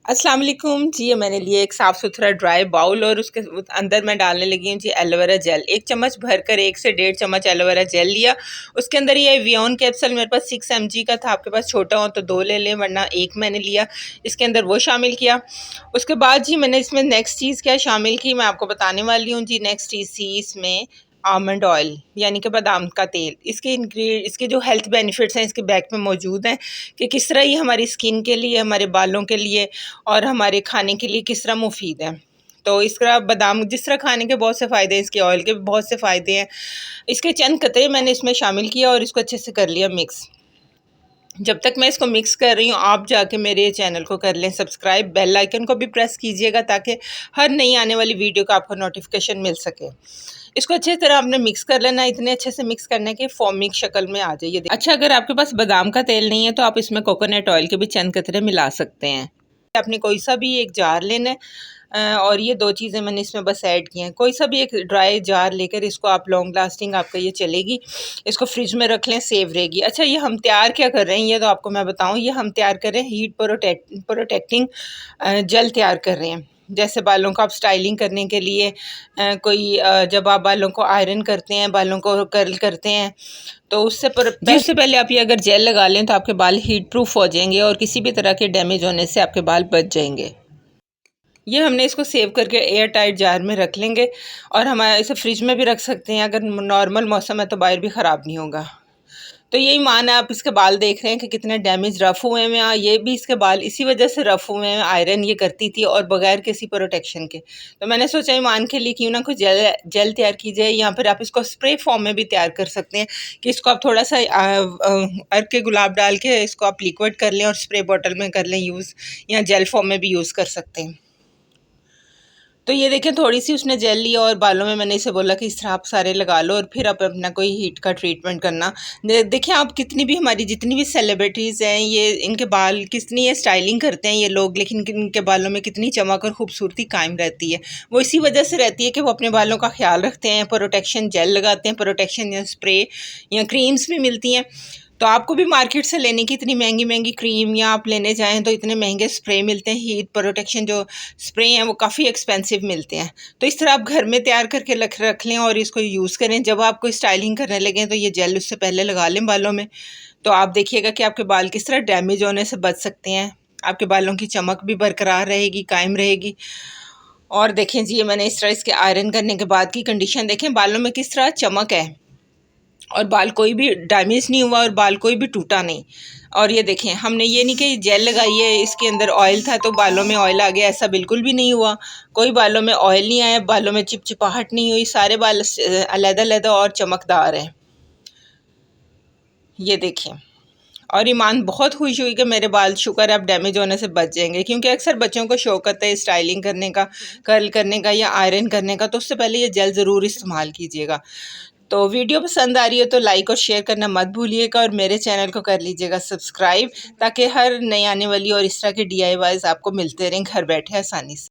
अस्सलाम वालेकुम जी। ये मैंने लिए एक साफ़ सुथरा ड्राई बाउल और उसके अंदर मैं डालने लगी हूँ जी एलोवेरा जेल। 1 चम्मच भरकर 1 से 1.5 चम्मच एलोवेरा जेल लिया। उसके अंदर ये वियोन कैप्सूल मेरे पास 6 mg का था, आपके पास छोटा हो तो 2 ले लें वरना 1 मैंने लिया। इसके अंदर वो शामिल किया। उसके बाद जी मैंने इसमें नेक्स्ट चीज़ क्या शामिल की मैं आपको बताने वाली हूँ जी। नेक्स्ट चीज़ थी इसमें आमंड ऑयल यानी कि बादाम का तेल। इसके जो हेल्थ बेनिफिट्स हैं इसके बैक में मौजूद हैं कि किस तरह ये हमारी स्किन के लिए, हमारे बालों के लिए और हमारे खाने के लिए किस तरह मुफीद है। तो इस तरह बादाम जिस तरह खाने के बहुत से फ़ायदे हैं, इसके ऑयल के भी बहुत से फ़ायदे हैं। इसके चंद कतरे मैंने इसमें शामिल किया और इसको अच्छे से कर लिया मिक्स। जब तक मैं इसको मिक्स कर रही हूँ आप जाके मेरे चैनल को कर लें सब्सक्राइब, बेल आइकन को भी प्रेस कीजिएगा ताकि हर नई आने वाली वीडियो का आपको नोटिफिकेशन मिल सके। इसको अच्छी तरह आपने मिक्स कर लेना, इतने अच्छे से मिक्स करने के फोमिक शक्ल में आ जाइए। अच्छा, अगर आपके पास बादाम का तेल नहीं है तो आप इसमें कोकोनट ऑयल के भी चंद कतरे मिला सकते हैं। आपने कोई सा भी एक जार लेना है और ये 2 चीज़ें मैंने इसमें बस ऐड की हैं। कोई सा भी एक ड्राई जार लेकर इसको आप लॉन्ग लास्टिंग आपका ये चलेगी, इसको फ्रिज में रख लें, सेव रहेगी। अच्छा, ये हम तैयार क्या कर रहे हैं ये तो आपको मैं बताऊँ। ये हम तैयार कर रहे हैं हीट प्रोटेक्टिंग जेल तैयार कर रहे हैं। जैसे बालों को आप स्टाइलिंग करने के लिए जब आप बालों को आयरन करते हैं, बालों को कर्ल करते हैं तो उससे पहले आप ये अगर जेल लगा लें तो आपके बाल हीट प्रूफ हो जाएंगे और किसी भी तरह के डैमेज होने से आपके बाल बच जाएंगे। ये हमने इसको सेव करके एयर टाइट जार में रख लेंगे और हम इसे फ्रिज में भी रख सकते हैं। अगर नॉर्मल मौसम है तो बाहर भी ख़राब नहीं होगा। तो यही मान है, आप इसके बाल देख रहे हैं कि कितने डैमेज रफ़ हुए हैं। ये भी इसके बाल इसी वजह से रफ़ हुए हैं, आयरन ये करती थी और बगैर किसी प्रोटेक्शन के। तो मैंने सोचा ईमान के लिए क्यों ना कोई जेल तैयार की जाए, या फिर आप इसको स्प्रे फॉर्म में भी तैयार कर सकते हैं कि इसको आप थोड़ा सा अर्क के गुलाब डाल के इसको आप लिक्विड कर लें और स्प्रे बॉटल में कर लें यूज़, या जेल फॉर्म में भी यूज़ कर सकते हैं। तो ये देखें, थोड़ी सी उसने जेल ली और बालों में मैंने इसे बोला कि इस तरह आप सारे लगा लो और फिर आप अपना कोई हीट का ट्रीटमेंट करना। देखें आप, कितनी भी हमारी जितनी भी सेलिब्रिटीज़ हैं, ये इनके बाल कितनी ये स्टाइलिंग करते हैं ये लोग, लेकिन इनके बालों में कितनी चमक और ख़ूबसूरती कायम रहती है। वो इसी वजह से रहती है कि वो अपने बालों का ख्याल रखते हैं, प्रोटेक्शन जेल लगाते हैं, प्रोटेक्शन या स्प्रे या क्रीम्स भी मिलती हैं। तो आपको भी मार्केट से लेने की इतनी महंगी महंगी क्रीम या आप लेने जाएं तो इतने महंगे स्प्रे मिलते हैं, हीट प्रोटेक्शन जो स्प्रे हैं वो काफ़ी एक्सपेंसिव मिलते हैं। तो इस तरह आप घर में तैयार करके रख लें और इसको यूज़ करें। जब आप कोई स्टाइलिंग करने लगें तो ये जेल उससे पहले लगा लें बालों में, तो आप देखिएगा कि आपके बाल किस तरह डैमेज होने से बच सकते हैं। आपके बालों की चमक भी बरकरार रहेगी, कायम रहेगी। और देखें जी, ये मैंने इस तरह इसके आयरन करने के बाद की कंडीशन देखें, बालों में किस तरह चमक है और बाल कोई भी डैमेज नहीं हुआ और बाल कोई भी टूटा नहीं। और ये देखें, हमने ये नहीं कि जेल लगाई है इसके अंदर ऑयल था तो बालों में ऑयल आ गया, ऐसा बिल्कुल भी नहीं हुआ। कोई बालों में ऑयल नहीं आया, बालों में चिपचिपाहट नहीं हुई, सारे बाल अलग-अलग और चमकदार हैं। ये देखें, और ईमान बहुत खुश हुई कि मेरे बाल शुक्र है अब डैमेज होने से बच जाएंगे, क्योंकि अक्सर बच्चों को शौक होता है स्टाइलिंग करने का, कर्ल करने का या आयरन करने का, तो उससे पहले ये जेल ज़रूर इस्तेमाल कीजिएगा। तो वीडियो पसंद आ रही है तो लाइक और शेयर करना मत भूलिएगा और मेरे चैनल को कर लीजिएगा सब्सक्राइब, ताकि हर नई आने वाली और इस तरह के DIYs आपको मिलते रहें घर बैठे आसानी से।